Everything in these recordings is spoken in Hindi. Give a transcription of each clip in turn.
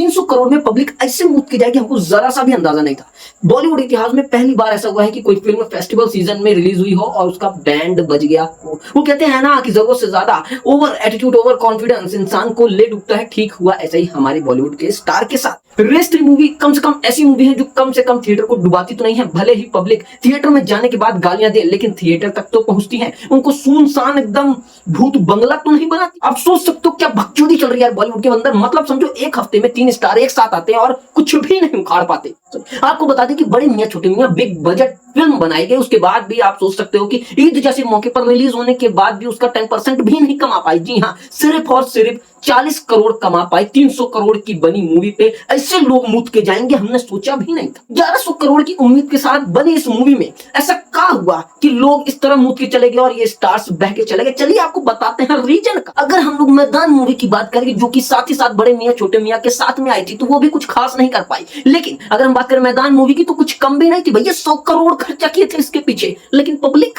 300 करोड़ में पब्लिक ऐसे मूव की जाएगी, हमको जरा सा भी अंदाजा नहीं था। बॉलीवुड इतिहास में पहली बार ऐसा हुआ है कि कोई फिल्म फेस्टिवल सीजन में रिलीज हुई हो और उसका बैंड बज गया हो। वो कहते हैं ना कि जरूरत से ज्यादा ओवर एटीट्यूड, ओवर कॉन्फिडेंस इंसान को ले डूबता है। ठीक हुआ ऐसा ही हमारे बॉलीवुड के स्टार के साथ। रेस 3 मूवी कम से कम ऐसी मूवी है जो कम से कम थिएटर को डुबाती तो नहीं है, भले ही पब्लिक थिएटर में जाने के बाद गालियां दे, लेकिन थिएटर तक तो पहुंचती है। उनको सुनसान एकदम भूत बंगला तो नहीं बनाती। आप सोच सकते हो क्या बकचोदी चल रही है बॉलीवुड के अंदर। मतलब समझो एक हफ्ते में 3 स्टार एक साथ आते हैं और कुछ भी नहीं उखाड़ पाते। आपको बता दें कि बड़े मियां छोटे मियां बिग बजट फिल्म बनाई गई, उसके बाद भी आप सोच सकते हो कि ईद जैसे मौके पर रिलीज होने के बाद भी उसका 10% भी नहीं कमा पाई। जी हाँ, सिर्फ और सिर्फ 40 करोड़ कमा पाई 300 करोड़ की बनी मूवी पे। ऐसे लोग मुद के जाएंगे हमने सोचा भी नहीं था। 1100 करोड़ की उम्मीद के साथ बनी इस मूवी में ऐसा क्या हुआ कि लोग इस तरह मुद के चले गए और ये स्टार्स बह के चले गए। चलिए आपको बताते हैं रीजन का। अगर हम लोग मैदान मूवी की बात करें जो कि साथ ही साथ बड़े मियां छोटे मियां के साथ में आई थी, तो वो भी कुछ खास नहीं कर पाई। लेकिन अगर हम बात करें मैदान मूवी की तो कुछ कम भी नहीं थी भैया। 100 करोड़ खर्चा किए थे इसके पीछे, लेकिन पब्लिक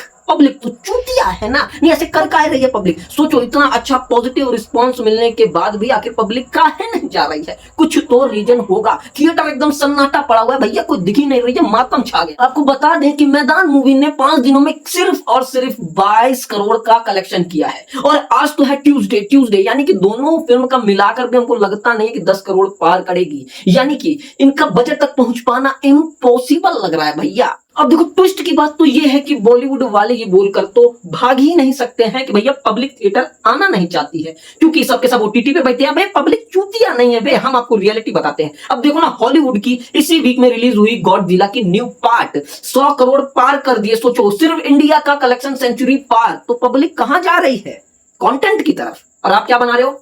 तो चूतिया है ना। नहीं ऐसे कर काहे रही है पब्लिक। सोचो इतना अच्छा पॉजिटिव रिस्पांस मिलने के बाद भी आखिर पब्लिक काहे नहीं जा रही है। कुछ तो रीजन होगा। थिएटर एकदम सन्नाटा पड़ा हुआ है भैया, कोई दिख ही नहीं रही है, मातम छा गया। आपको बता दें कि मैदान मूवी ने 5 दिनों में सिर्फ और सिर्फ 22 करोड़ का कलेक्शन किया है। और आज तो है ट्यूसडे, यानी कि दोनों फिल्म का मिलाकर भी हमको लगता नहीं कि 10 करोड़ पार करेगी। यानी कि इनका बजट तक पहुंच पाना इम्पॉसिबल लग रहा है भैया। अब देखो ट्विस्ट की बात तो ये है कि बॉलीवुड वाले ये बोलकर तो भाग ही नहीं सकते हैं कि भैया पब्लिक थिएटर आना नहीं चाहती है, क्योंकि सबके सब ओटीटी पे बैठे हैं। पब्लिक चूतिया नहीं है बे, हम आपको रियलिटी बताते हैं। अब देखो ना, हॉलीवुड की इसी वीक में रिलीज हुई गॉडजिला की न्यू पार्ट 100 करोड़ पार कर दिए। सोचो सिर्फ इंडिया का कलेक्शन सेंचुरी पार। तो पब्लिक कहां जा रही है? कंटेंट की तरफ। और आप क्या बना रहे हो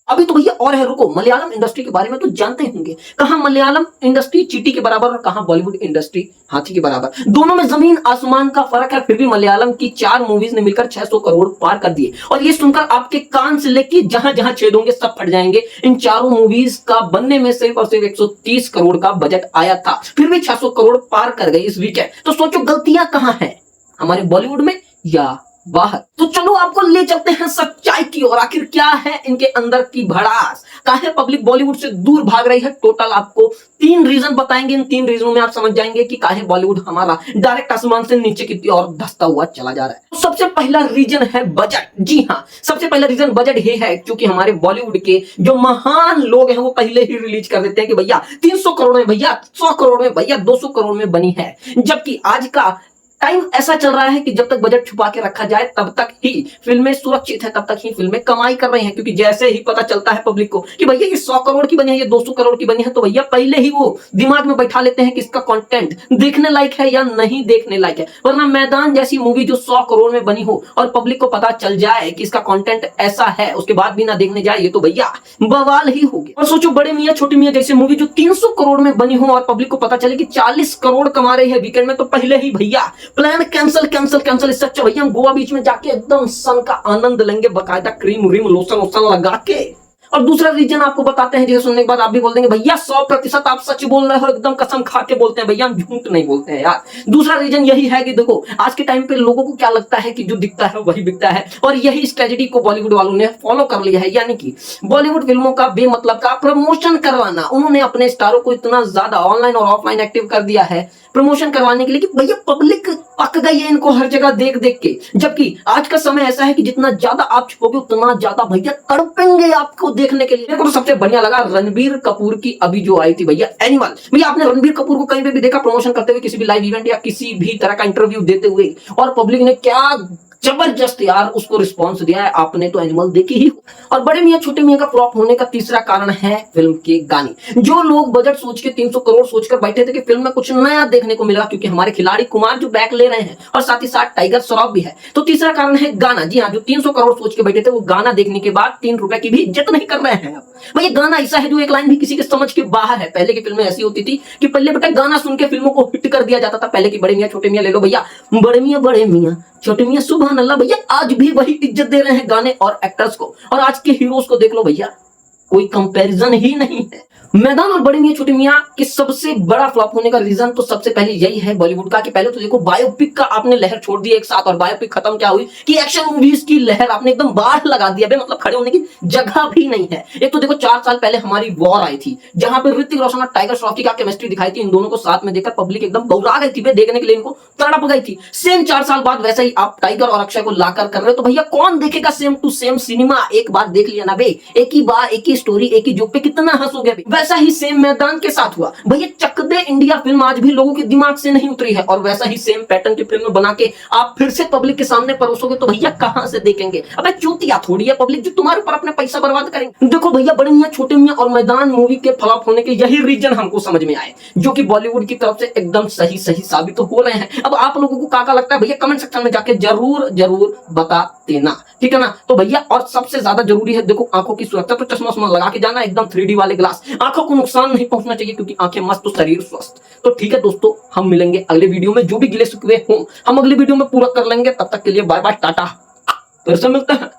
अभी तो भैया? और है, रुको। मलयालम इंडस्ट्री के बारे में तो जानते होंगे। कहां मलयालम इंडस्ट्री चींटी के बराबर और कहां बॉलीवुड इंडस्ट्री हाथी के बराबर। दोनों में जमीन आसमान का फर्क है। फिर भी मलयालम की 4 मूवीज ने मिलकर 600 करोड़ पार कर दिए। और ये सुनकर आपके कान से लेके जहां जहां छेद होंगे सब फट जाएंगे। इन चारों मूवीज का बनने में सिर्फ और सिर्फ 130 करोड़ का बजट आया था, फिर भी 600 करोड़ पार कर गई इस वीकेंड। तो सोचो गलतियां कहां है, हमारे बॉलीवुड में या बाहर? तो चलो आपको ले चलते हैं सच्चाई की ओर। आखिर क्या है इनके अंदर की भड़ास, काहे पब्लिक बॉलीवुड से दूर भाग रही है। टोटल आपको 3 रीजन बताएंगे। इन 3 रीजनों में आप समझ जाएंगे कि काहे बॉलीवुड हमारा डायरेक्ट आसमान से नीचे की ओर धंसता हुआ चला जा रहा है। तो सबसे पहला रीजन है बजट। जी हाँ, सबसे पहला रीजन बजट ही है, क्योंकि हमारे बॉलीवुड के जो महान लोग हैं वो पहले ही रिलीज कर देते हैं कि भैया 300 करोड़ में, भैया 100 करोड़ में, भैया 200 करोड़ में बनी है। जबकि आज का टाइम ऐसा चल रहा है कि जब तक बजट छुपा के रखा जाए तब तक ही फिल्में सुरक्षित है, तब तक ही फिल्में कमाई कर रही हैं। क्योंकि जैसे ही पता चलता है पब्लिक को कि भैया ये 100 करोड़ की बनी है, ये 200 करोड़ की बनी है, तो भैया पहले ही वो दिमाग में बैठा लेते हैं कि इसका कंटेंट देखने लायक है या नहीं देखने लायक है। वरना मैदान जैसी मूवी जो 100 करोड़ में बनी हो और पब्लिक को पता चल जाए कि इसका कंटेंट ऐसा है, उसके बाद भी ना देखने जाए, ये तो भैया बवाल ही हो गया। और सोचो बड़े मियां छोटे मियां जैसी मूवी जो 300 करोड़ में बनी हो और पब्लिक को पता चले कि 40 करोड़ कमा रही है वीकेंड में, तो पहले ही भैया प्लान कैंसिल। इससे अच्छा भैया हम गोवा बीच में जाके एकदम सन का आनंद लेंगे, बकायदा क्रीम व्रीम लोशन वोशन लगा के। और दूसरा रीजन आपको बताते हैं, जिसे सुनने के बाद आप भी बोल देंगे भैया 100% आप सच बोल रहे हो, एकदम कसम खा के बोलते हैं भैया, हम झूठ नहीं बोलते हैं यार। दूसरा रीजन यही है कि देखो आज के टाइम पे लोगों को क्या लगता है कि जो दिखता है वही बिकता है। और यही स्ट्रेटजी को बॉलीवुड वालों ने फॉलो कर लिया है। यानी कि बॉलीवुड फिल्मों का बेमतलब का प्रमोशन करवाना। उन्होंने अपने स्टारों को इतना ज्यादा ऑनलाइन और ऑफलाइन एक्टिव कर दिया है प्रमोशन करवाने के लिए कि भैया पब्लिक पक गई है इनको हर जगह देख देख के। जबकि आज का समय ऐसा है कि जितना ज्यादा आप छुपोगे उतना ज्यादा भैया तड़पेंगे आपको देखने के लिए। मेरे को तो सबसे बढ़िया लगा रणबीर कपूर की अभी जो आई थी भैया एनिमल। भैया आपने रणबीर कपूर को कहीं पे भी देखा प्रमोशन करते हुए, किसी भी लाइव इवेंट या किसी भी तरह का इंटरव्यू देते हुए? और पब्लिक ने क्या जबरदस्त यार उसको रिस्पांस दिया है। आपने तो एनिमल देखी ही। और बड़े मियां छोटे मियां का फ्लॉप होने का तीसरा कारण है फिल्म के गाने। जो लोग बजट सोच के 300 करोड़ सोचकर बैठे थे कि फिल्म में कुछ नया देखने को मिला, क्योंकि हमारे खिलाड़ी कुमार जो बैक ले रहे हैं और साथ ही साथ टाइगर श्रॉफ भी है। तो तीसरा कारण है गाना। जी हाँ, जो 300 करोड़ सोच के बैठे थे वो गाना देखने के बाद 3 रुपए की भी इज्जत नहीं कर रहे हैं। भैया गाना ऐसा है जो एक लाइन भी किसी के समझ के बाहर है। पहले की फिल्में ऐसी होती थी कि पहले बेटा गाना सुन के फिल्मों को हिट कर दिया जाता था। पहले की बड़े मियां छोटे मियां ले लो भैया, बड़े मियां छोटे मियां सुभान अल्लाह भैया, आज भी वही इज्जत दे रहे हैं गाने और एक्टर्स को। और आज के हीरोज को देख लो भैया, कोई कंपैरिजन ही नहीं है। मैदान और बड़े मियां छोटे मियां के सबसे बड़ा फ्लॉप होने का रीजन तो सबसे पहले यही है बॉलीवुड का कि पहले तो देखो बायोपिक का आपने लहर छोड़ दी एक साथ, और बायोपिक खत्म क्या हुई कि एक्शन मूवीज की लहर आपने एकदम बाढ़ लगा दिया बे, मतलब खड़े होने की जगह भी नहीं है। एक तो देखो 4 साल पहले हमारी वॉर आई थी जहां पे ऋतिक रोशन और टाइगर श्रॉफ की क्या केमिस्ट्री दिखाई थी, इन दोनों को साथ में देखकर पब्लिक एकदम बौरा गई थी बे, देखने के लिए इनको तड़प गई थी। सेम 4 साल बाद वैसा ही आप टाइगर और अक्षय को लाकर कर रहे हो, तो भैया कौन देखेगा सेम टू सेम सिनेमा? एक बार देख लिया ना बे, एक ही बार एक ही स्टोरी एक ही जोक पे कितना हंसोगे बे। वैसा ही सेम मैदान के साथ हुआ भैया, चक दे इंडिया फिल्म आज भी लोगों के दिमाग से नहीं उतरी है, और वैसा ही सेम पैटर्न की फिल्म बना के आप फिर से पब्लिक के सामने परोसोगे तो भैया कहां से देखेंगे? अबे चूतिया थोड़ी है पब्लिक जो तुम्हारे ऊपर अपने पैसा बर्बाद करेंगे। देखो भैया बड़े मियां छोटे मियां और मैदान मूवी के फ्लॉप होने के यही रीजन हमको समझ में आए, जो कि बॉलीवुड की तरफ से एकदम सही सही साबित तो हो रहे हैं। अब आप लोगों को क्या लगता है भैया कमेंट सेक्शन में जाके जरूर जरूर बता देना, ठीक है ना। तो भैया और सबसे ज्यादा जरूरी है देखो आंखों की सुरक्षा, तो चश्मा उस्मा लगा के जाना, एकदम 3D वाले ग्लास, आंखों को नुकसान नहीं पहुंचना चाहिए क्योंकि आंखें मस्त तो शरीर स्वस्थ। तो ठीक है दोस्तों, हम मिलेंगे अगले वीडियो में, जो भी गिले शिकवे हो हम अगले वीडियो में पूरा कर लेंगे। तब तक के लिए बाय बाय टाटा, फिर से मिलते हैं।